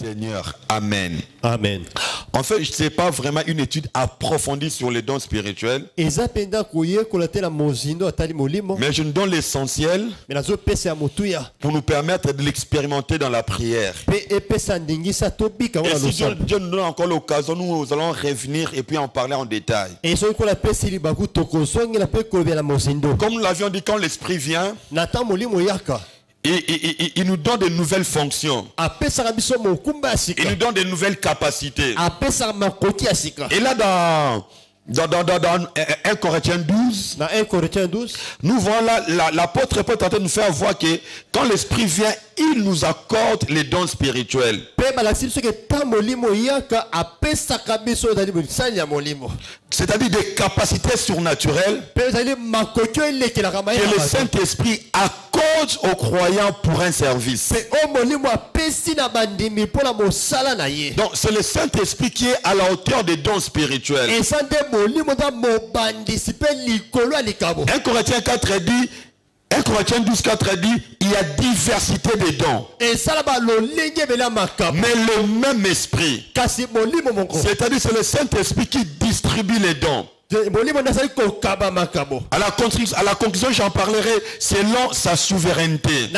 Seigneur. Amen. Amen. En fait, ce n'est pas vraiment une étude approfondie sur les dons spirituels. Mais je nous donne l'essentiel pour nous permettre de l'expérimenter dans la prière. Et si Dieu nous donne encore l'occasion, nous allons revenir et puis en parler en détail. Comme nous l'avions dit, quand l'Esprit vient, il nous donne de nouvelles fonctions. Il nous donne de nouvelles capacités. Et là, dans 1 Corinthiens 12, nous voyons là, l'apôtre Paul est en train de nous faire voir que quand l'Esprit vient, il nous accorde les dons spirituels. C'est-à-dire des capacités surnaturelles que le Saint-Esprit accorde aux croyants pour un service. Donc c'est le Saint-Esprit qui est à la hauteur des dons spirituels. 1 Corinthiens 4 dit, 1 Corinthiens 12, 4 dit, il y a diversité de dons. Mais le même esprit. C'est-à-dire c'est le Saint-Esprit qui distribue les dons. À la conclusion, j'en parlerai selon sa souveraineté.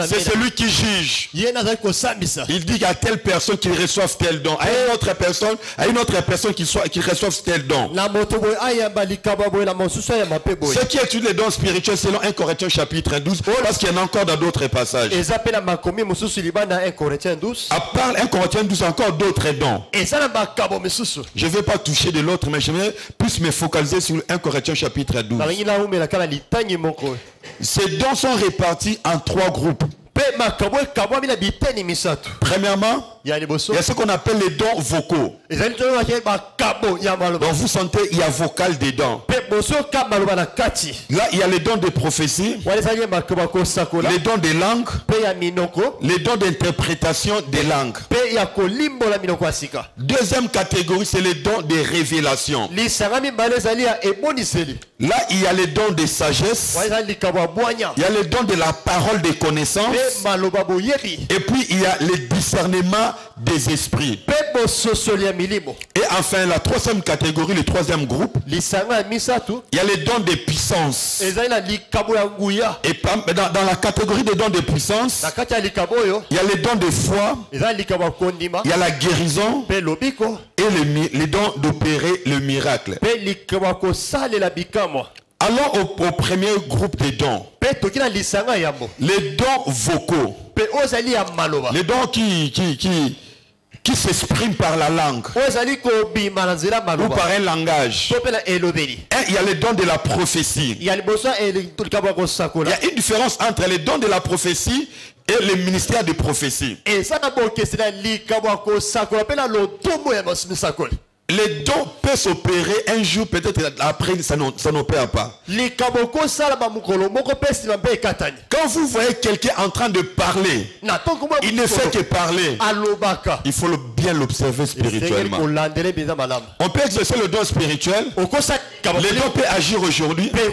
C'est celui qui juge. Il dit à telle personne qui reçoive tel don, à une autre personne qui reçoive tel don. Ceux qui étudient les dons spirituels selon 1 Corinthiens chapitre 12, parce qu'il y en a encore dans d'autres passages. À part 1 Corinthiens 12, encore d'autres dons. Je ne vais pas toucher de l'autre, mais j'aimerais plus me focaliser sur 1 Corinthiens chapitre 12. Ces dons sont répartis en 3 groupes. Premièrement, il y a ce qu'on appelle les dons vocaux. Donc vous sentez, il y a vocal dedans. Là, il y a les dons de prophétie, les dons de langue, les dons d'interprétation des langues. Deuxième catégorie, c'est les dons de révélation. Là, il y a les dons de sagesse, il y a les dons de la parole de connaissance, et puis il y a le discernement des esprits. Et enfin, la troisième catégorie, le troisième groupe, il y a les dons de puissance. Et dans la catégorie des dons de puissance, il y a les dons de foi, il y a la guérison et les dons d'opérer le miracle. Allons au premier groupe de dons. Les dons vocaux. Les dons qui s'expriment par la langue ou par un langage. Et il y a les dons de la prophétie. Il y a une différence entre les dons de la prophétie et le ministère de prophétie. Les dons peuvent s'opérer un jour, peut-être après, ça n'opère pas. Quand vous voyez quelqu'un en train de parler, il ne fait que parler. Il faut bien l'observer spirituellement. On peut exercer le don spirituel. Le don peut agir aujourd'hui, mais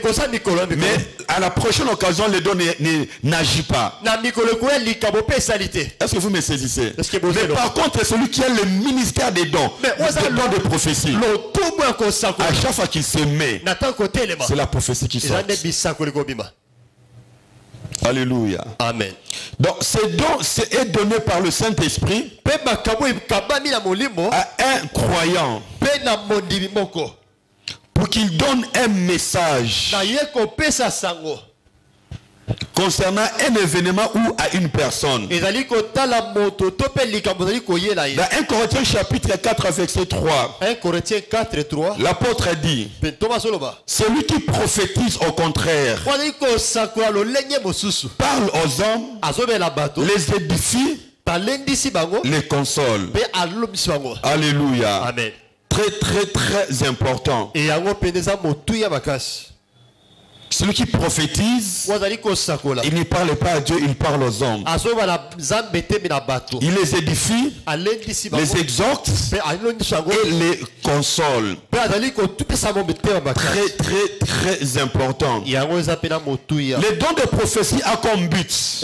à la prochaine occasion, le don n'agit pas. Est-ce que vous me saisissez? Mais par contre, celui qui a le ministère des dons, le don de prophétie, à chaque fois qu'il se met, c'est la prophétie qui sort. Alléluia. Amen. Donc ces dons est donné par le Saint-Esprit à un croyant pour qu'il donne un message concernant un événement ou à une personne. Dans 1 Corinthiens chapitre 4 verset 3, l'apôtre dit, celui qui prophétise au contraire parle aux hommes, les édifie, les console. Alléluia. Amen. Très très très important. Celui qui prophétise, il ne parle pas à Dieu, il parle aux hommes. Il les édifie, les exhorte et les console. Très, très, très important. Les dons de prophétie ont comme but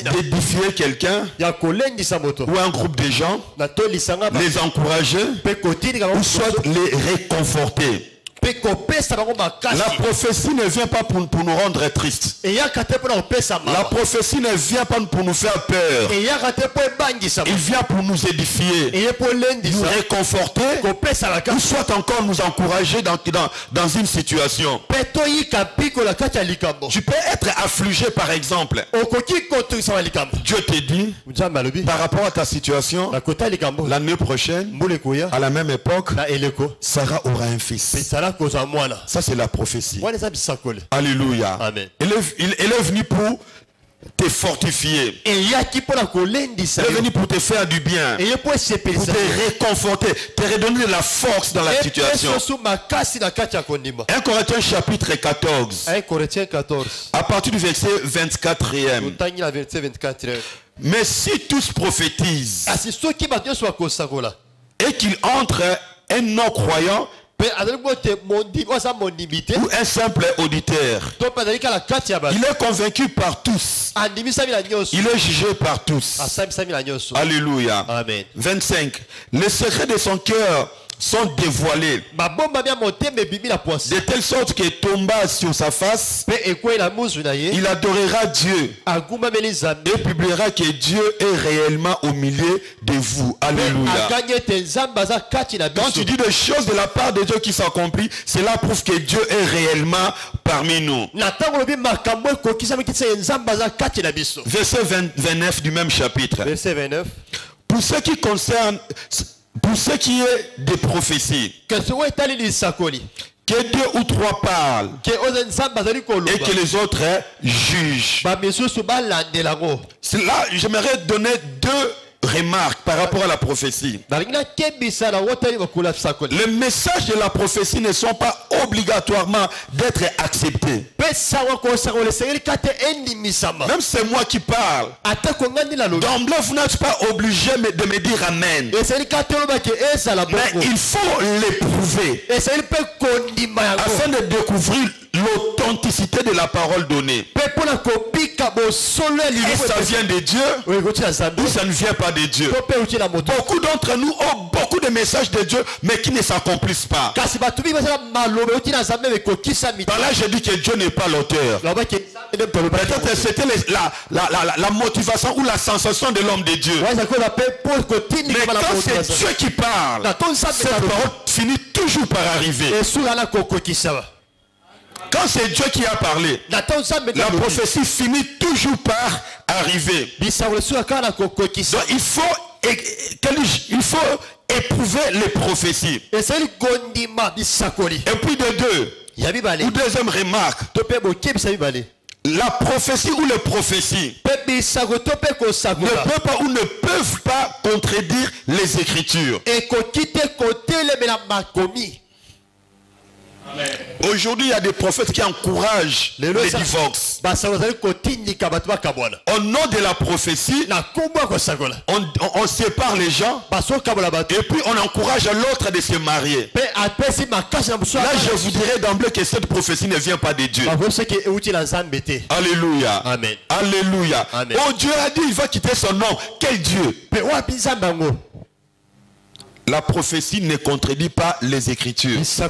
d'édifier quelqu'un ou un groupe de gens, les encourager ou soit les réconforter. La prophétie ne vient pas pour nous rendre tristes. La prophétie ne vient pas pour nous faire peur. Il vient pour nous édifier, nous réconforter, ou soit encore nous encourager dans une situation. Tu peux être affligé par exemple. Dieu te dit, par rapport à ta situation, l'année prochaine, à la même époque, Sarah aura un fils. Ça c'est la prophétie. Alléluia. Amen. Il est venu pour te fortifier. Il est venu pour te faire du bien, pour te réconforter, te redonner de la force dans la situation. 1 Corinthiens chapitre 14. À partir du verset 24e. Mais si tous prophétisent et qu'il entre un non-croyant ou un simple auditeur, il est convaincu par tous, il est jugé par tous. Alléluia. Amen. 25. Les secrets de son cœur sont dévoilés de telle sorte que tomba sur sa face, il adorera Dieu et publiera que Dieu est réellement au milieu de vous. Alléluia. Quand tu dis des choses de la part de Dieu qui s'accomplissent, cela prouve que Dieu est réellement parmi nous. Verset 29 du même chapitre. Pour ce qui concerne, pour ce qui est des prophéties, que 2 ou 3 parlent et que les autres jugent. Là, j'aimerais donner 2 remarques par rapport à la prophétie. Les messages de la prophétie ne sont pas obligatoirement d'être acceptés. Même c'est moi qui parle. D'emblais, vous n'êtes pas obligé de me dire amen. Mais il faut l'éprouver afin de découvrir l'authenticité de la parole donnée. Et ça vient de Dieu ou ça ne vient pas de Dieu. Beaucoup d'entre nous ont beaucoup de messages de Dieu mais qui ne s'accomplissent pas. Par là je dis que Dieu n'est pas l'auteur. Peut-être c'était la motivation ou la sensation de l'homme de Dieu. Mais quand c'est Dieu qui parle, cette parole finit toujours par arriver. Quand c'est Dieu qui a parlé, la prophétie finit toujours par arriver. Donc il faut éprouver les prophéties. Et puis de 2, ou deuxième remarque, la prophétie ou les prophéties ne peuvent pas ou ne peuvent pas contredire les Écritures. Aujourd'hui, il y a des prophètes qui encouragent les divorces. Au nom de la prophétie, on sépare les gens et puis on encourage l'autre de se marier. Là, je vous dirais d'emblée que cette prophétie ne vient pas de Dieu. Alléluia. Amen. Alléluia. Amen. Oh, Dieu a dit il va quitter son nom. Quel Dieu? La prophétie ne contredit pas les Écritures. Ça,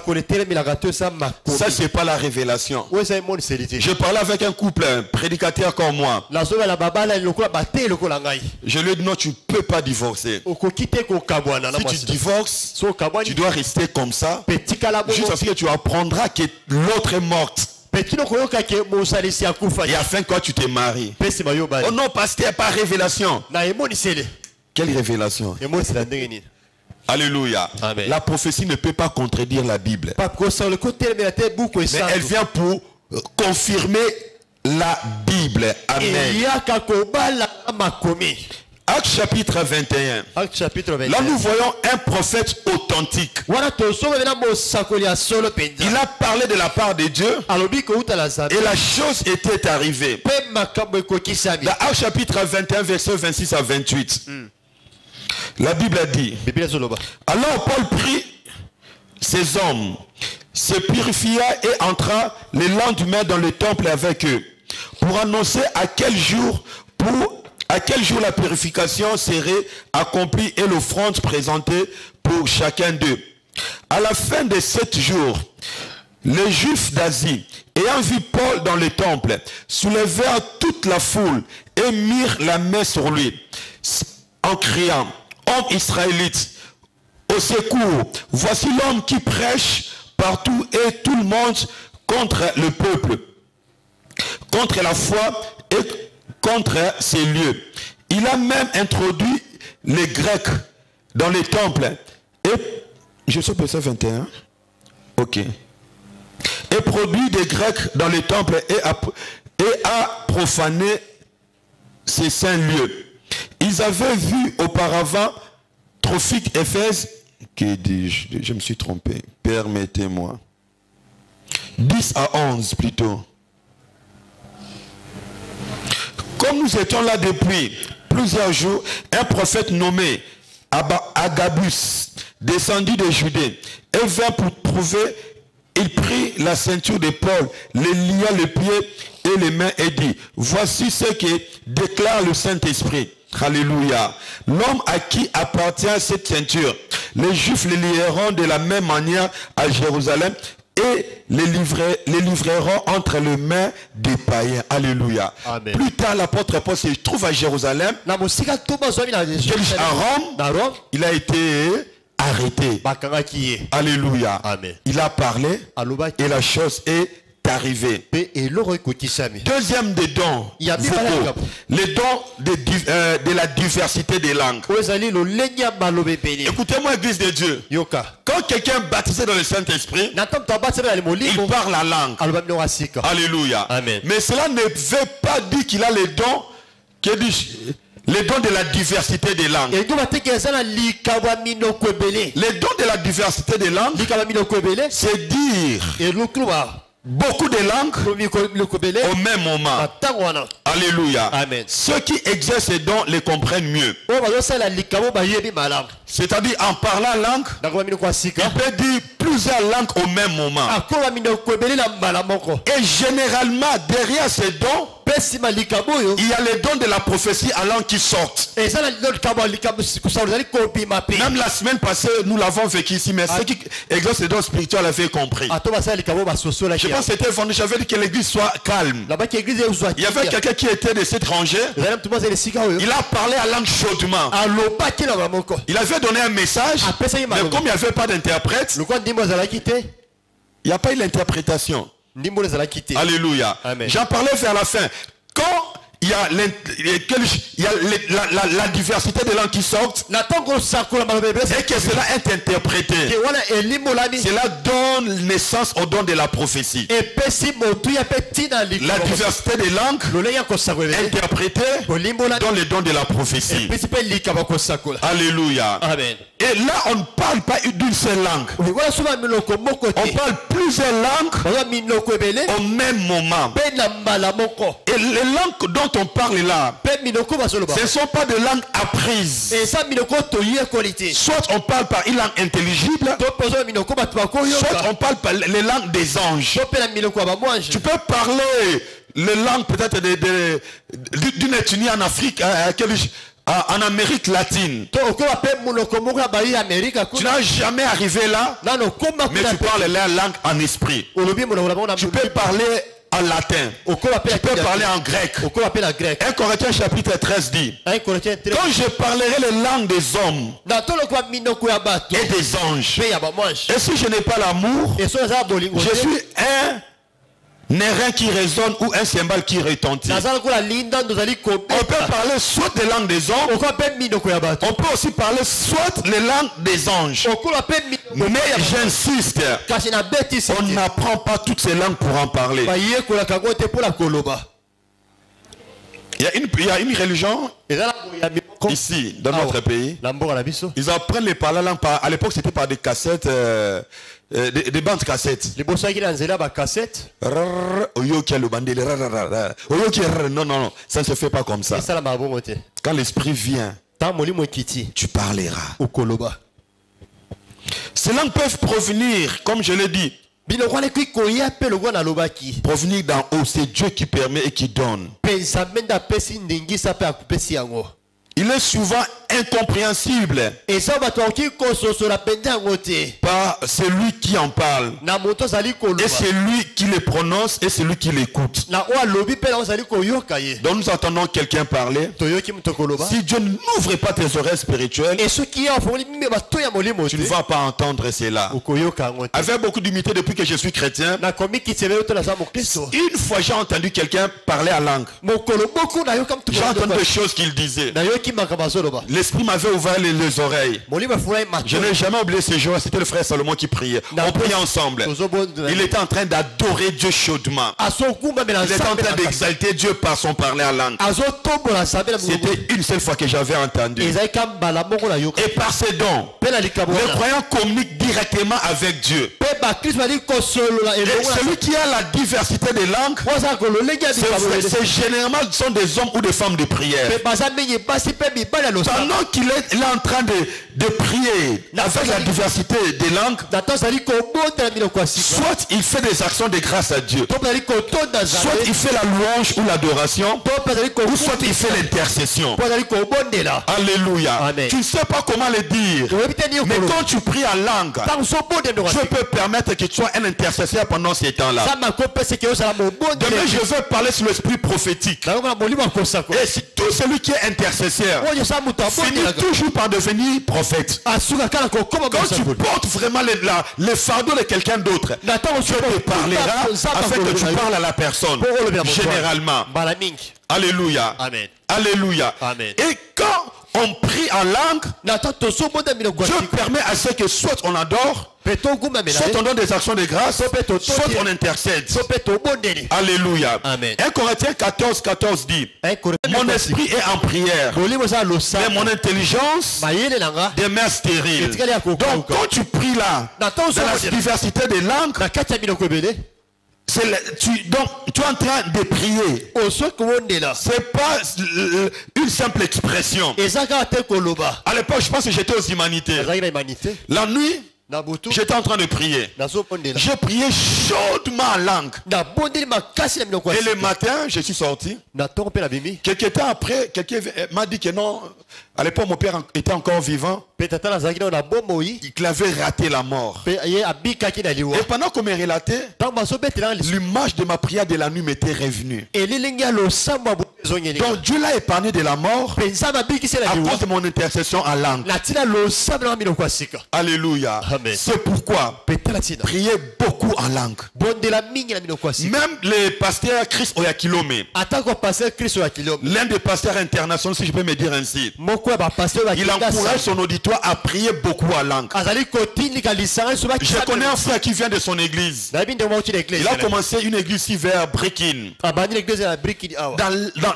c'est pas la révélation. Je parlais avec un couple, un prédicateur comme moi. Je lui ai dit non, tu ne peux pas divorcer. Si tu divorces, tu dois rester comme ça. Juste parce que tu apprendras que l'autre est morte. Et afin que tu te maries. Oh non, pasteur, pas révélation. Quelle révélation? Alléluia. Amen. La prophétie ne peut pas contredire la Bible. Mais elle vient pour confirmer la Bible. Amen. Acte chapitre 21. Là nous voyons un prophète authentique. Il a parlé de la part de Dieu et la chose était arrivée. Dans Acte chapitre 21 verset 26 à 28. La Bible a dit, alors Paul prit ces hommes se purifia et entra le lendemain dans le temple avec eux, pour annoncer à quel jour la purification serait accomplie et l'offrande présentée pour chacun d'eux. À la fin de 7 jours, les Juifs d'Asie, ayant vu Paul dans le temple, soulevèrent toute la foule et mirent la main sur lui, en criant, « Homme israélite, au secours, voici l'homme qui prêche partout et tout le monde contre le peuple, contre la foi et contre ces lieux. Il a même introduit les Grecs dans les temples. » Et je suis au verset 21. Ok. Et produit des Grecs dans les temples et a profané ces saints lieux. Ils avaient vu auparavant Trophique Éphèse, que dis-je, je me suis trompé, permettez-moi. 10 à 11 plutôt. Comme nous étions là depuis plusieurs jours, un prophète nommé Agabus descendit de Judée et vint pour prouver. Il prit la ceinture de Paul, les lia les pieds et les mains et dit, voici ce que déclare le Saint-Esprit. Alléluia. L'homme à qui appartient cette ceinture, les Juifs les lieront de la même manière à Jérusalem et les livreront entre les mains des païens. Alléluia. Amen. Plus tard, l'apôtre Paul se trouve à Jérusalem. À Rome, il a été arrêté. Alléluia. Amen. Il a parlé et la chose est arrivée. Deuxième des dons, les dons de la diversité des langues. Écoutez-moi, Église de Dieu. Quand quelqu'un est baptisé dans le Saint-Esprit, il parle la langue. Alléluia. Amen. Mais cela ne veut pas dire qu'il a les dons les dons de la diversité des langues. Les dons de la diversité des langues, c'est dire beaucoup de langues au même moment. Alléluia. Amen. Ceux qui exercent ces dons les comprennent mieux. C'est-à-dire en parlant langue, il peut dire plusieurs langues au même moment. Et généralement, derrière ces dons, il y a les dons de la prophétie en langue qui sortent. Même la semaine passée, nous l'avons vécu ici, mais ceux qui exercent les dons spirituels avaient compris. Je pense que c'était fondé, j'avais dit que l'église soit calme. Il y avait quelqu'un qui était de cet étranger. Il a parlé en langue chaudement. Il avait donné un message, mais comme il n'y avait pas d'interprète, il n'y a pas eu l'interprétation. Alléluia. J'en parlais vers la fin. Quand il y a la diversité de langues qui sortent et que cela est interprété, cela donne naissance au don de la prophétie. La diversité des langues interprétée dans le don de la prophétie. Alléluia. Amen. Et là, on ne parle pas d'une seule langue. On parle plusieurs langues au même moment. Et les langues dont on parle là, ce ne sont pas des langues apprises. Soit on parle par une langue intelligible, soit on parle par les langues des anges. Tu peux parler les langues peut-être d'une ethnie en Afrique, en Amérique latine. Tu n'as jamais arrivé là, mais tu parles la langue en esprit. Tu peux parler en latin. Tu peux parler en grec. 1 Corinthiens chapitre 13 dit, quand je parlerai les langues des hommes et des anges, et si je n'ai pas l'amour, je suis un airain qui résonne ou un cymbale qui retentit. On peut parler soit les langues des hommes, on peut aussi parler soit les langues des anges. Mais j'insiste, on n'apprend pas toutes ces langues pour en parler. Il y a une religion ici, dans notre pays. Ils apprennent les parler langues. À l'époque, c'était par des cassettes, des bandes cassettes. Non, ça ne se fait pas comme ça. Quand l'esprit vient, tu parleras. Ces langues peuvent provenir, comme je l'ai dit, provenir d'en haut. C'est Dieu qui permet et qui donne. Il est souvent incompréhensible par celui qui en parle, et celui qui le prononce et celui qui l'écoute. Donc nous entendons quelqu'un parler. Si Dieu n'ouvre pas tes oreilles spirituelles, tu ne vas pas entendre cela. Avec beaucoup d'humilité, depuis que je suis chrétien, une fois j'ai entendu quelqu'un parler en langue. J'ai entendu des choses qu'il disait. L'esprit m'avait ouvert les oreilles. Je n'ai jamais oublié ce jour. C'était le frère Salomon qui priait. On priait ensemble. Il était en train d'adorer Dieu chaudement. Il était en train d'exalter Dieu par son parler en langue. C'était une seule fois que j'avais entendu. Et par ces dons, les croyants communiquent directement avec Dieu. Et celui qui a la diversité des langues, c'est généralement sont des hommes ou des femmes de prière. Pendant qu'il est là en train de prier avec la diversité des langues, soit il fait des actions de grâce à Dieu, soit il fait la louange ou l'adoration, ou soit il fait l'intercession. Alléluia. Amen. Tu ne sais pas comment le dire, mais quand tu pries en langue, Dieu peut permettre que tu sois un intercesseur pendant ces temps-là. Demain, je vais parler sur l'esprit prophétique. Et si tout celui qui est intercesseur finit toujours par devenir prophète. Quand tu portes vraiment le fardeau de quelqu'un d'autre, tu te parleras afin que tu parles à la personne. Généralement. Alléluia. Amen. Alléluia. Amen. Et quand on prie en langue, Dieu permet à ce que soit on adore, soit on donne des actions de grâce, soit on intercède. Alléluia. Amen. 1 Corinthiens 14, 14 dit: mon esprit est en prière, mais mon intelligence demeure stérile. Donc quand tu pries là, dans la diversité des langues, tu es en train de prier. C'est pas une simple expression. À l'époque, je pense que j'étais aux humanités. La nuit, j'étais en train de prier. J'ai prié chaudement en langue. Et le matin, je suis sorti. Quelques temps après, quelqu'un m'a dit que non. À l'époque, mon père était encore vivant. Il avait raté la mort. Et pendant qu'on me relatait, l'image de ma prière de la nuit m'était revenue. Donc Dieu l'a épargné de la mort à cause de mon intercession en langue. Alléluia. C'est pourquoi priez beaucoup en langue. Même les pasteurs Chris Oyakilome, l'un des pasteurs internationaux, si je peux me dire ainsi, il encourage son auditoire à prier beaucoup en langue. Je connais un frère qui vient de son église. Il a commencé une église ici vers Breaking.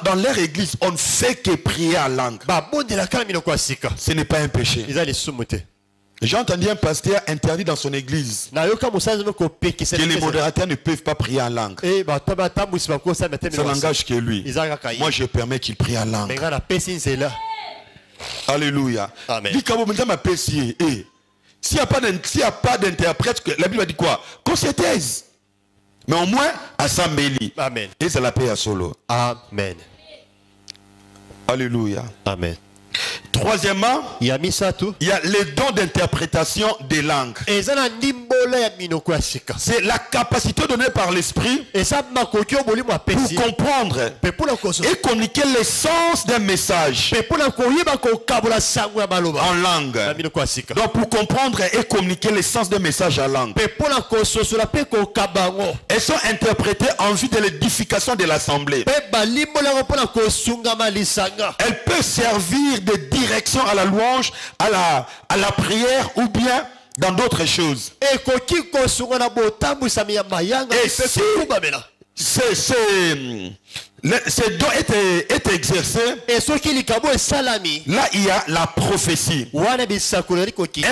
Dans leur église, on ne fait que prier en langue. Ce n'est pas un péché. J'ai entendu un pasteur interdit dans son église que les modérateurs ne peuvent pas prier en langue. Ça n'engage que lui. Moi, je permets qu'il prie en langue. Alléluia. S'il n'y a pas d'interprète, la Bible dit quoi? Qu'on se taise. Mais au moins, à Sambeli. Amen. Et c'est la paix à solo. Amen. Alléluia. Amen. Troisièmement, il y a les dons d'interprétation des langues. C'est la capacité donnée par l'esprit pour comprendre et communiquer l'essence d'un message en langue. Donc pour comprendre et communiquer l'essence d'un message en langue, elles sont interprétées en vue de l'édification de l'assemblée. Elles peuvent servir de direction à la louange, à la prière ou bien dans d'autres choses. Et ces dons est exercé. Là il y a la prophétie. 1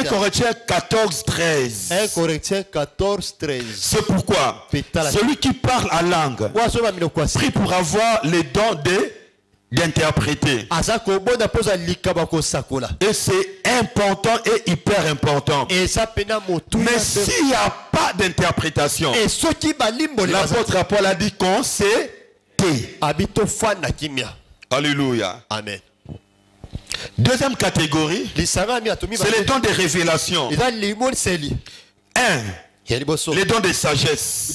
Corinthiens 14, 13. C'est pourquoi celui qui parle en langue prie pour avoir les dons d'interpréter. Et c'est important et hyper important. Mais s'il n'y a pas d'interprétation, l'apôtre Paul a dit qu'on s'est tait. Alléluia. Amen. Deuxième catégorie, c'est les dons de révélation. Les dons de sagesse.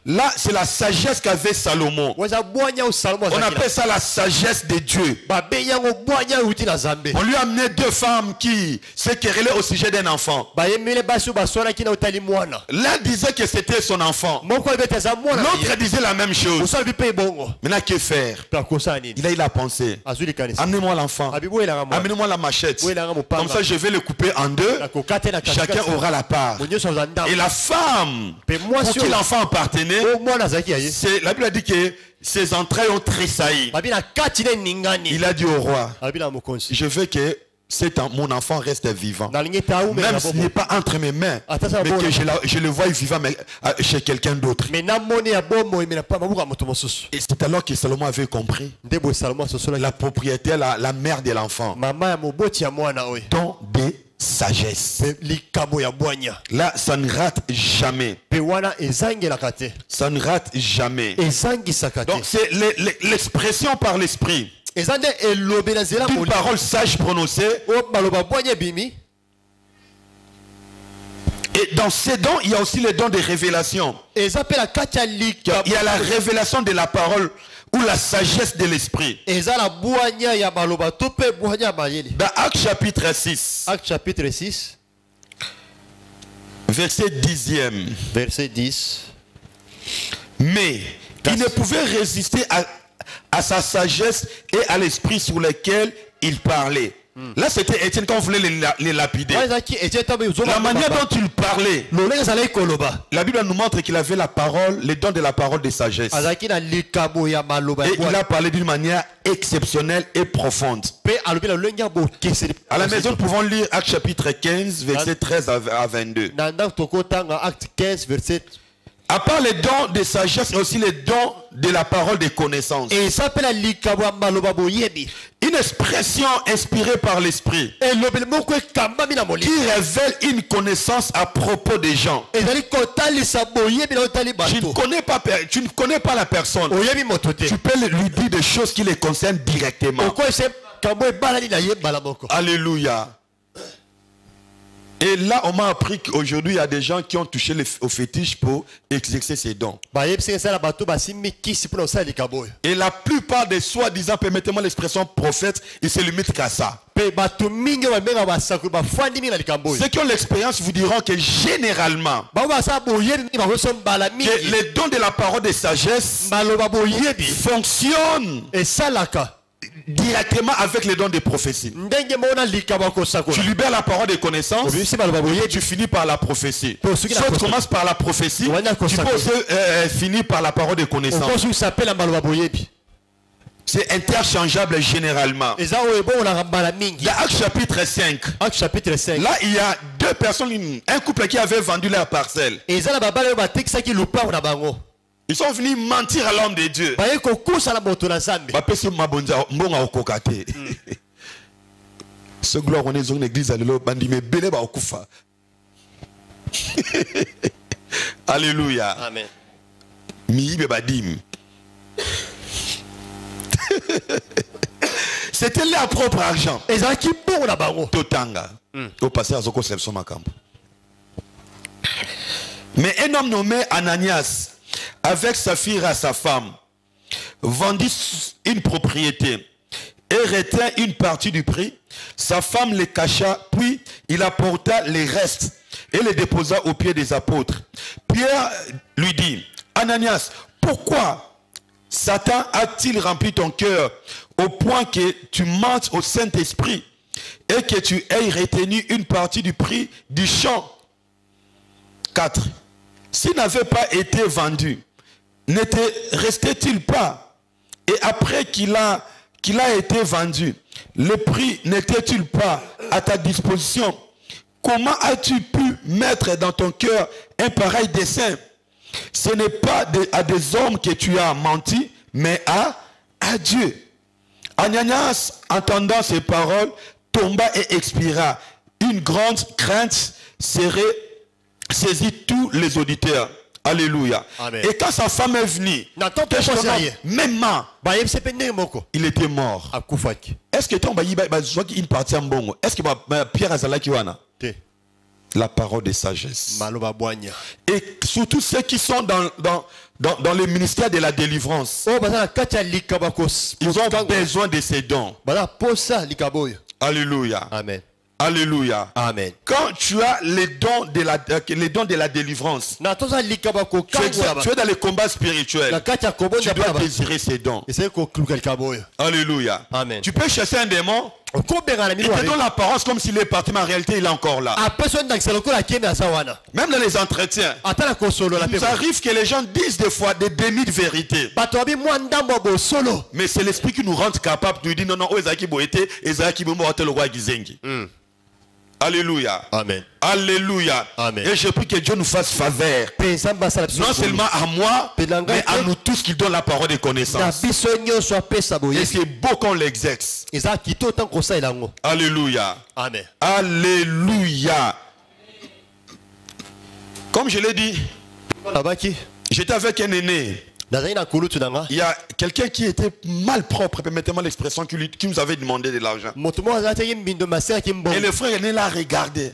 Là, c'est la sagesse qu'avait Salomon. On appelle ça la sagesse de Dieu. On lui a amené deux femmes qui se querellaient au sujet d'un enfant. L'un disait que c'était son enfant. L'autre disait la même chose. Maintenant, que faire? Il a pensé. Amenez-moi l'enfant. Amenez-moi la machette. Comme ça, je vais le couper en deux. Chacun aura la part. Et la femme pour qui l'enfant appartenait, la Bible a dit que ses entrailles ont tressailli. Il a dit au roi, je veux que mon enfant reste vivant. Même s'il n'est pas entre mes mains, mais que je le vois vivant chez quelqu'un d'autre. Et c'est alors que Salomon avait compris. La propriétaire, la mère de l'enfant. Don des sagesse. Là, ça ne rate jamais. Ça ne rate jamais. Donc c'est l'expression par l'esprit. Une parole sage prononcée. Et dans ces dons, il y a aussi les dons de révélation. Il y a la révélation de la parole ou la sagesse de l'esprit. Dans Actes chapitre 6. Actes chapitre 6. Verset 10e. Verset 10. Mais il ne pouvait résister à sa sagesse et à l'esprit sur lequel il parlait. Là, c'était Étienne quand on voulait les lapider. La manière dont il parlait, la Bible nous montre qu'il avait la parole, les dons de la parole de sagesse. Et il a parlé d'une manière exceptionnelle et profonde. À la maison, nous pouvons lire Actes chapitre 15, verset 13 à 22. À part les dons de sagesse, il y a aussi les dons de la parole de connaissance. Une expression inspirée par l'esprit qui révèle une connaissance à propos des gens. Tu ne connais pas la personne. Tu peux lui dire des choses qui les concernent directement. Alléluia. Et là, on m'a appris qu'aujourd'hui, il y a des gens qui ont touché au fétiche pour exercer ces dons. Et la plupart des soi-disant, permettez-moi l'expression prophètes, ils se limitent qu'à ça. Ceux qui ont l'expérience vous diront que généralement, que les dons de la parole de sagesse fonctionnent directement avec les dons de prophétie. Tu libères la parole de connaissance, tu finis par la prophétie. Soit tu commences par la prophétie, tu peux aussi finir par la parole de connaissance. C'est interchangeable généralement. Dans Actes chapitre 5, là il y a deux personnes, un couple qui avait vendu leur parcelle. Ils sont venus mentir à l'homme de Dieu. Ce gloire on est dans l'église alléluia. Amen. C'était leur propre argent. Totanga. Au passé à Zoko Makambo. Mais un homme nommé Ananias, avec Saphira, sa femme, vendit une propriété et retint une partie du prix. Sa femme les cacha, puis il apporta les restes et les déposa aux pieds des apôtres. Pierre lui dit, Ananias, pourquoi Satan a-t-il rempli ton cœur au point que tu mentes au Saint-Esprit et que tu aies retenu une partie du prix du champ? 4. S'il n'avait pas été vendu, n'était restait-il pas? Et après qu'il a été vendu, le prix n'était-il pas à ta disposition? Comment as-tu pu mettre dans ton cœur un pareil dessein? Ce n'est pas à des hommes que tu as menti, mais à Dieu. Ananias, entendant ces paroles, tomba et expira. Une grande crainte serait saisit tous les auditeurs. Alléluia. Amen. Et quand sa femme est venue, même il était mort. Est-ce que tu partie en bon? Est-ce que Pierre Azalakiwana? La parole de sagesse. Et surtout ceux qui sont dans le ministère de la délivrance, ils ont besoin de ces dons. Alléluia. Amen. Alléluia. Amen. Quand tu as les dons de la délivrance, tu es dans les combats spirituels, tu dois désirer ces dons. Alléluia. Amen. Tu peux chasser un démon, il te donne l'apparence comme s'il est parti, mais en réalité il est encore là. Même dans les entretiens, il arrive que les gens disent des fois des dénis de vérité. Mais c'est l'esprit qui nous rend capables de dire non, non, le roi Gizengi. Alléluia. Amen. Alléluia. Amen. Et je prie que Dieu nous fasse faveur. Non seulement à moi, mais à nous tous qui donnent la parole de connaissance. Et c'est beau qu'on l'exerce. Alléluia. Amen. Alléluia. Comme je l'ai dit, j'étais avec un aîné. Il y a quelqu'un qui était mal propre, permettez-moi l'expression, qui nous avait demandé de l'argent. Et le frère aîné l'a regardé.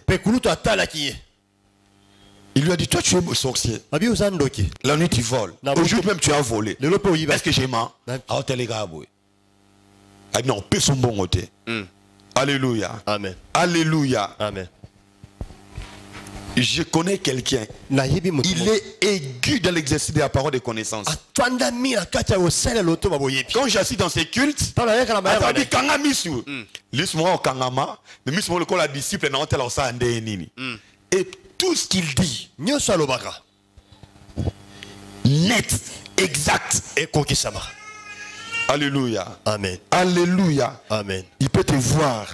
Il lui a dit, toi tu es sorcier. La nuit tu voles. Aujourd'hui même tu as volé. Est-ce que j'ai menti? Non, paix son bon côté. Alléluia. Amen. Alléluia. Amen. Je connais quelqu'un. Il est aigu dans l'exercice de la parole de connaissance. Quand j'assiste dans ces cultes, et tout ce qu'il dit, net, exact. Alléluia. Amen. Alléluia. Amen. Il peut te voir.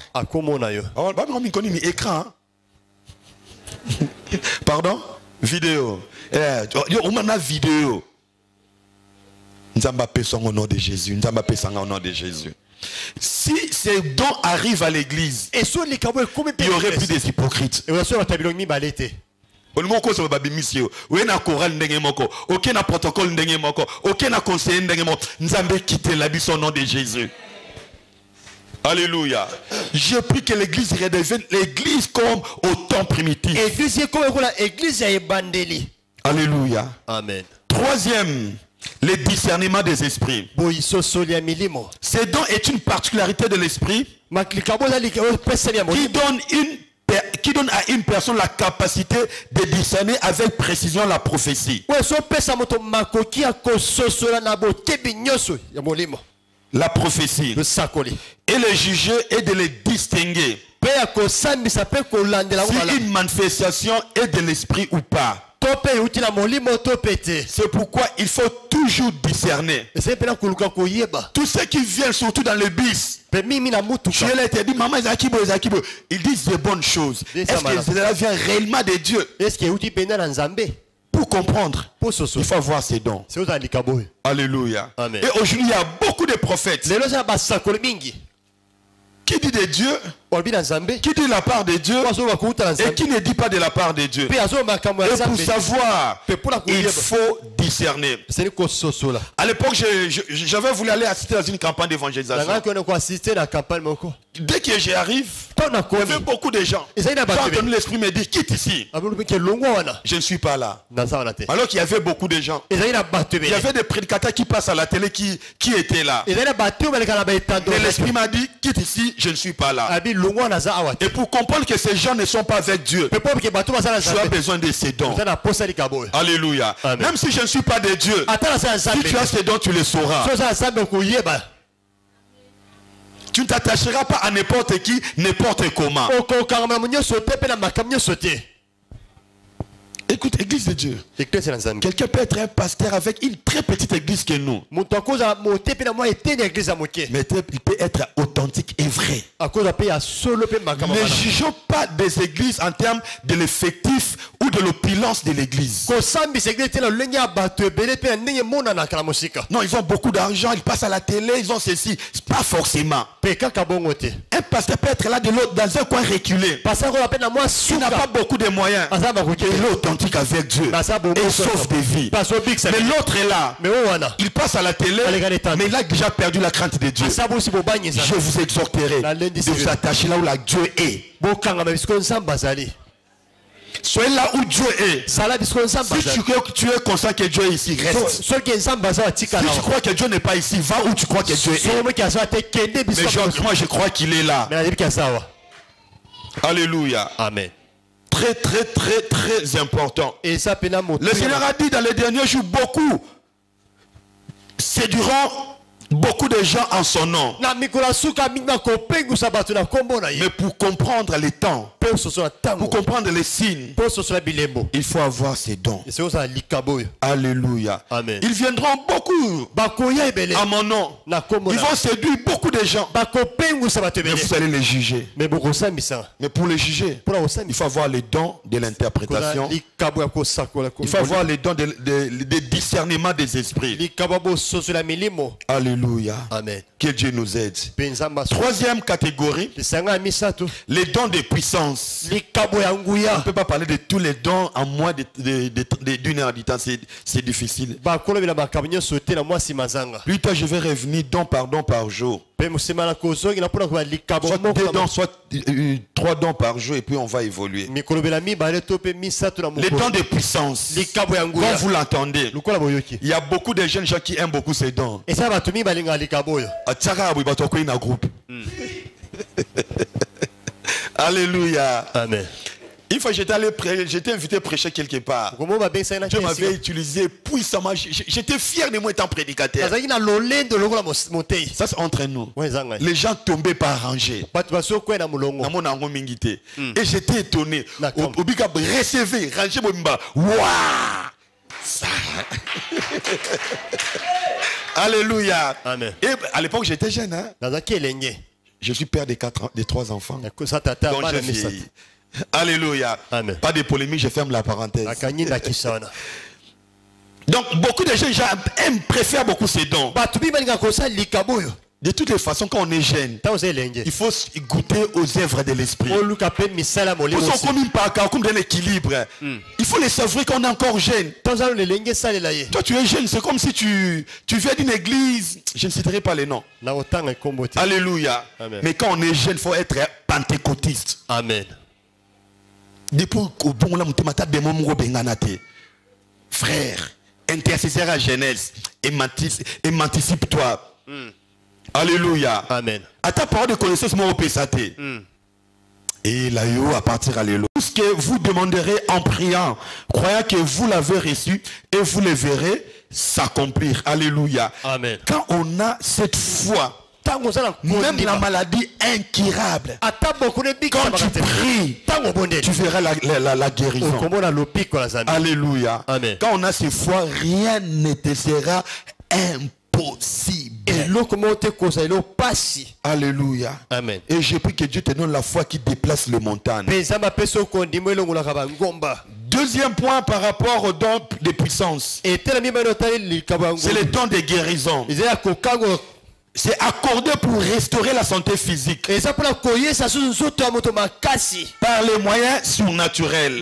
Écran. Pardon? Vidéo. On a vidéo. Nous avons appelé ça au nom de Jésus. Nous avons appelé ça au nom de Jésus. Si ces dons arrivent à l'église, il n'y aurait plus des hypocrites. Aucun chorale aucun protocole aucun conseiller nous avons quitté la vie au nom de Jésus. Alléluia. Je prie que l'église redevienne l'église comme au temps primitif. Alléluia. Amen. Troisième, le discernement des esprits. Ce don est une particularité de l'esprit qui donne à une personne la capacité de discerner avec précision la prophétie. La prophétie. Et les juger et de les distinguer. Si une manifestation est de l'esprit ou pas. C'est pourquoi il faut toujours discerner. Tous ceux qui viennent surtout dans le bis, je leur ai dit, maman, ils disent de bonnes choses. Est-ce que cela vient réellement de Dieu? Pour comprendre, il faut avoir ses dons. Alléluia. Amen. Et aujourd'hui, il y a beaucoup de prophètes qui dit de Dieu, qui dit la part de Dieu et qui ne dit pas de la part de Dieu. Et pour savoir, il faut discerner. À l'époque, j'avais voulu aller assister dans une campagne d'évangélisation. Dès que j'y arrive, il y avait beaucoup de gens. Quand l'esprit me dit, quitte ici. Je ne suis pas là. Alors qu'il y avait beaucoup de gens. Il y avait des prédicateurs qui passent à la télé qui étaient là. Et l'esprit m'a dit, quitte ici, je ne suis pas là. Et pour comprendre que ces gens ne sont pas avec Dieu, tu as besoin de ces dons. Alléluia. Amen. Même si je ne suis pas de Dieu, si tu as ces dons, tu les sauras. Tu ne t'attacheras pas à n'importe qui, n'importe comment. Écoute, église de Dieu. Quelqu'un peut être un pasteur avec une très petite église que nous. Mais il peut être authentique et vrai. Ne jugeons pas des églises en termes de l'effectif ou beaucoup de l'opulence de l'église. Non, ils ont beaucoup d'argent, ils passent à la télé, ils ont ceci. Pas forcément. Un pasteur peut être là de l'autre dans un coin reculé. Il n'a pas beaucoup de moyens. Il est authentique avec Dieu et sauve des vies. Mais l'autre est là. Il passe à la télé, mais il a déjà perdu la crainte de Dieu. Je vous exhorterai de vous attacher là où Dieu est. Soyez là où Dieu est. Si tu es conscient que Dieu est ici, reste. Si tu crois que Dieu n'est pas ici, va où tu crois que Dieu est. Mais moi je crois qu'il est là. Alléluia. Amen. Très très très très important. Le Seigneur a dit dans les derniers jours, beaucoup séduiront beaucoup de gens en son nom. Mais pour comprendre les temps, pour comprendre les signes, il faut avoir ces dons. Alléluia. Amen. Ils viendront beaucoup à mon nom. Ils vont séduire beaucoup de gens. Mais vous allez les juger. Mais pour les juger, il faut avoir les dons de l'interprétation. Il faut avoir les dons de discernement des esprits. Alléluia. Amen. Que Dieu nous aide. Troisième catégorie, les dons de puissance. On ne peut pas parler de tous les dons en moins d'une heure du temps, c'est difficile. Plus tard, je vais revenir don par jour. Soit 2 dons, soit 3 dons par jour, et puis on va évoluer. Les dons de puissance, comme vous l'entendez, il y a beaucoup de jeunes gens qui aiment beaucoup ces dons. Alléluia. Amen. Une fois j'étais invité à prêcher quelque part. Dieu m'avait utilisé puissamment. J'étais fier de moi étant prédicateur. Ça c'est entre nous. Les gens tombaient par rangées. Et j'étais étonné. Recevez, rangez mon. Waouh! Alléluia. Amen. Et à l'époque j'étais jeune. Hein? Je suis père de 3 enfants. Donc j'ai vieilli. Alléluia. Amen. Pas de polémique, je ferme la parenthèse. Donc beaucoup de gens préfèrent beaucoup ces dons. De toutes les façons, quand on est jeune, il faut goûter aux œuvres de l'esprit. Il faut comme un équilibre. Il faut les savourer quand on est encore jeune. Toi tu es jeune, c'est comme si tu viens d'une église. Je ne citerai pas les noms. Alléluia. Amen. Mais quand on est jeune, il faut être pentecôtiste. Amen. Frère, intercesseur à jeunesse, émancipe-toi. Alléluia. Amen. À ta parole de connaissance, moi, au PSAT. Et là, à partir, alléluia. Tout ce que vous demanderez en priant, croyant que vous l'avez reçu et vous le verrez s'accomplir. Alléluia. Amen. Quand on a cette foi, même la maladie incurable, quand tu pries, tu verras la guérison. Alléluia. Amen. Quand on a cette foi, rien ne te sera impossible. Alléluia. Amen. Et je prie que Dieu te donne la foi qui déplace les montagnes. Deuxième point par rapport aux dons de puissance, c'est le don de guérison. C'est accordé pour restaurer la santé physique par les moyens surnaturels. Et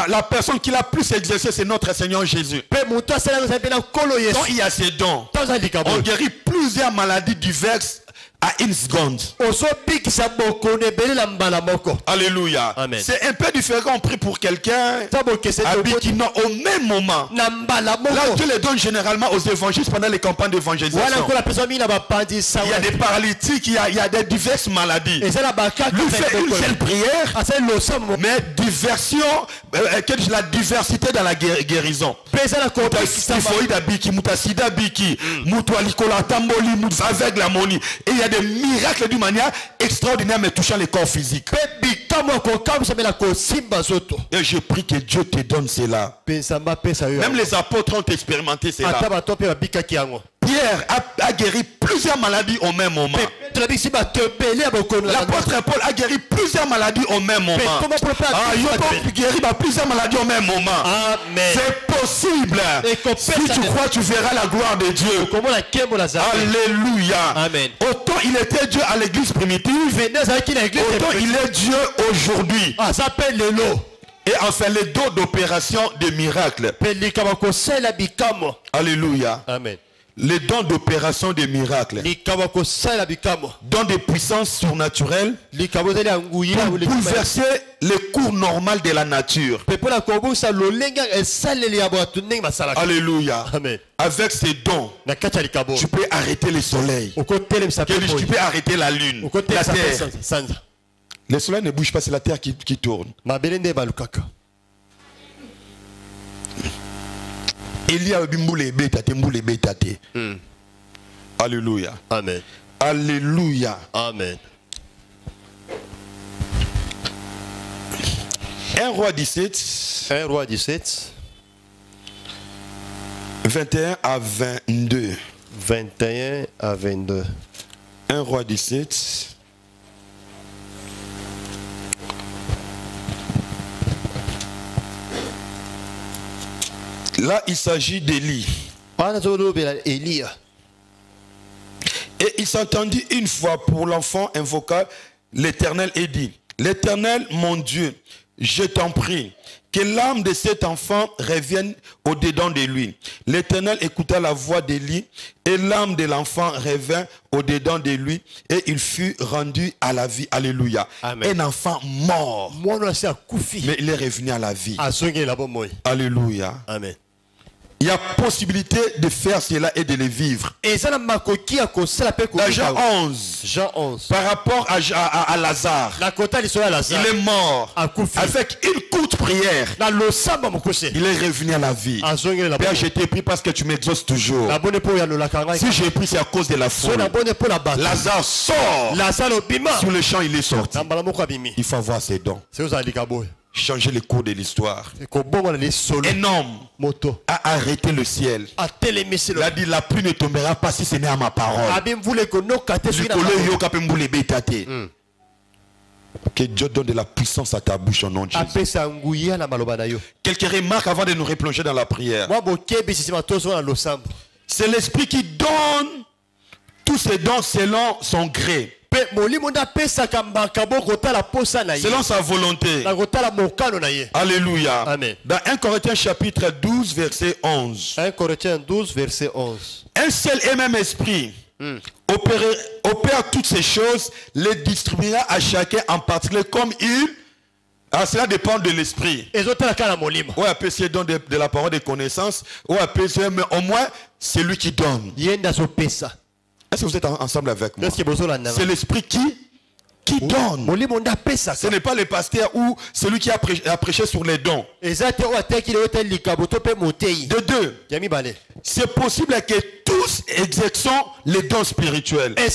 la personne qui l'a plus exercé, c'est notre Seigneur Jésus. Quand il y a ces dons, on guérit plusieurs maladies diverses à une seconde. Alléluia. C'est un peu différent. On prie pour quelqu'un qui n'a au même moment. Là, Dieu les donne généralement aux évangélistes pendant les campagnes d'évangélisation. Il y a des paralytiques, il y a des diverses maladies. Lui fait une seule prière, mais la diversité dans la guérison. Et il y a des miracles d'une manière extraordinaire, mais touchant les corps physiques. Et je prie que Dieu te donne cela. Même les apôtres ont expérimenté cela. Pierre Pierre a guéri plusieurs maladies au même moment. L'apôtre Paul a guéri plusieurs maladies au même moment. Il peut guérir plusieurs maladies au même moment. C'est possible. Si tu crois, tu verras la gloire de Dieu. Alléluia. Amen. Autant il était Dieu à l'église primitive, autant il est Dieu aujourd'hui. Et enfin les dons d'opération de miracles. Alléluia. Amen. Les dons d'opération des miracles, dons des puissances surnaturelles pour bouleverser le cours normal de la nature. Alléluia. Amen. Avec ces dons, tu peux arrêter le soleil. Tu peux arrêter la lune, la terre. Le soleil ne bouge pas, c'est la terre qui tourne. Elia Bimboule Betate Mboule Betate. Alléluia. Amen. Alléluia. Amen. 1 Roi 17. 1 Roi 17. 21 à 22. 21 à 22. 1 Roi 17. Là, il s'agit d'Élie. Et il s'entendit une fois pour l'enfant invoqua l'Éternel et dit: L'Éternel, mon Dieu, je t'en prie, que l'âme de cet enfant revienne au-dedans de lui. L'Éternel écouta la voix d'Élie, et l'âme de l'enfant revint au-dedans de lui, et il fut rendu à la vie. Alléluia. Amen. Un enfant mort, mais il est revenu à la vie. Alléluia. Amen. Il y a possibilité de faire cela et de le vivre. Dans Jean 11, par rapport à Lazare, il est mort. Avec une courte prière, il est revenu à la vie. Père, je t'ai pris parce que tu m'exauces toujours. Si j'ai pris, c'est à cause de la foi. Lazare sort. Sur le champ, il est sorti. Il faut avoir ses dons. Changer le cours de l'histoire. Un homme a arrêté le ciel. Il a dit: la pluie ne tombera pas si ce n'est à ma parole. Que Dieu donne de la puissance à ta bouche au nom de Jésus. Quelques remarques avant de nous replonger dans la prière. C'est l'Esprit qui donne tous ses dons selon son gré, selon sa volonté. Alléluia. Amen. Dans 1 Corinthiens chapitre 12 verset 11. 1 Corinthiens 12 verset 11. Un seul et même esprit opère toutes ces choses, les distribuera à chacun en particulier comme il. Cela dépend de l'esprit. Ou après c'est don de la parole de connaissance, ou après mais au moins c'est lui qui donne. Est-ce que vous êtes ensemble avec moi? C'est l'esprit qui donne. Ce n'est pas le pasteur ou celui qui a prêché sur les dons. De deux, c'est possible que tous exerçons les dons spirituels. 1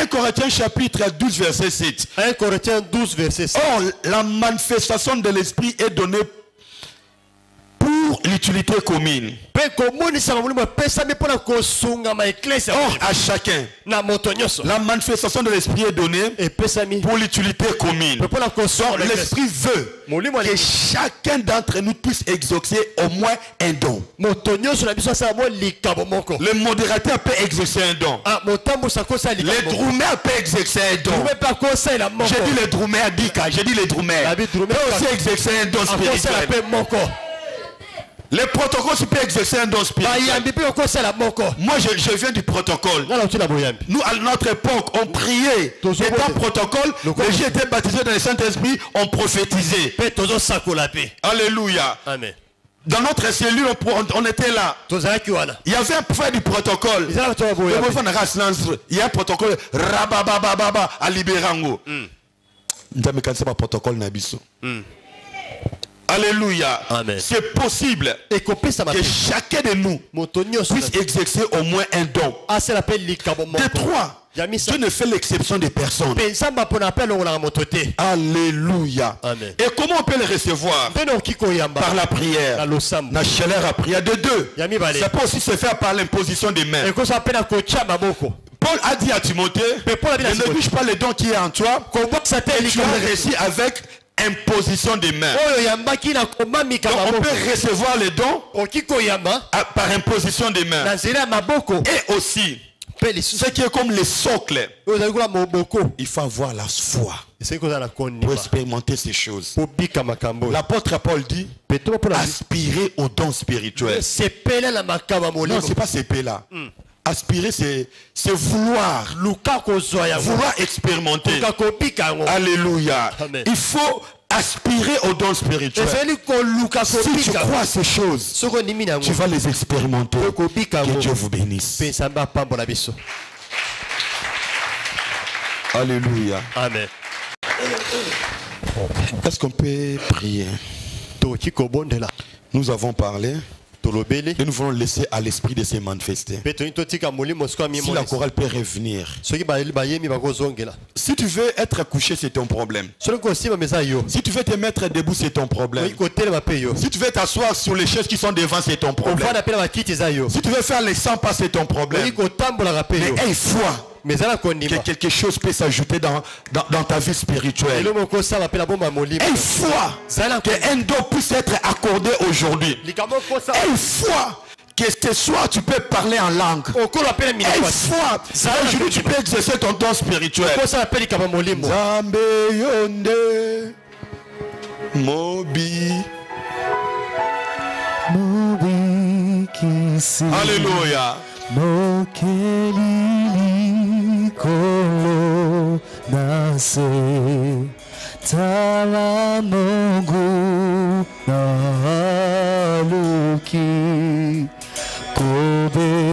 Corinthiens chapitre 12 verset 7. 1 Corinthiens 12 verset 7. Or, la manifestation de l'esprit est donnée pour l'utilité commune. Or, à chacun, la manifestation de l'esprit est donnée pour l'utilité commune. Donc, l'esprit veut que chacun d'entre nous puisse exaucer au moins un don. Le modérateur peut exaucer un don. Les dromères peuvent exaucer un don. J'ai dit les dromères, j'ai dit les dromères. Peut aussi exaucer un don spirituel. Les protocoles peuvent exercer un don spirituel. Moi je viens du protocole. Nous à notre époque on priait. Étant protocole, les gens étaient baptisés dans le Saint-Esprit, on prophétisait. Alléluia. Amen. Dans notre cellule on était là. Il y avait un frère du protocole. Il y a un protocole rababababa à Libérango. Protocole Nabiso. Alléluia. Amen. C'est possible que chacun de nous puisse exercer au moins un don. De trois. Dieu ne fait l'exception des personnes. Alléluia. Amen. Et comment on peut le recevoir? Par la prière. La chaleur à prière. De deux. Ça peut aussi se faire par l'imposition des mains. Paul a dit à Timothée, ne néglige pas le don qui est en toi. Et tu as réussi avec imposition des mains. Donc on peut recevoir les dons par imposition des mains. Et aussi, ce qui est comme le socle, il faut avoir la foi pour expérimenter ces choses. L'apôtre Paul dit, aspirer aux dons spirituels. Non, c'est pas ces là. Aspirer, c'est vouloir expérimenter. Alléluia. Amen. Il faut aspirer aux dons spirituels. Si tu crois à ces choses, tu vas les expérimenter. Que Dieu vous bénisse. Alléluia. Amen. Est-ce qu'on peut prier? Nous avons parlé et nous voulons laisser à l'esprit de se manifester. Si la chorale peut revenir. Si tu veux être couché, c'est ton problème. Si tu veux te mettre debout, c'est ton problème. Si tu veux t'asseoir sur les chaises qui sont devant, c'est ton problème. Si tu veux faire les 100 pas, c'est ton problème. Mais une fois que quelque chose peut s'ajouter dans ta vie spirituelle. Une fois qu'un don puisse être accordé aujourd'hui. Une fois que ce soir tu peux parler en langue. Une fois aujourd'hui tu peux exercer ton don spirituel. Zambe yonde Mobi kisi. Alléluia. Mokelili kolo nase tala Mungu na luki kobe.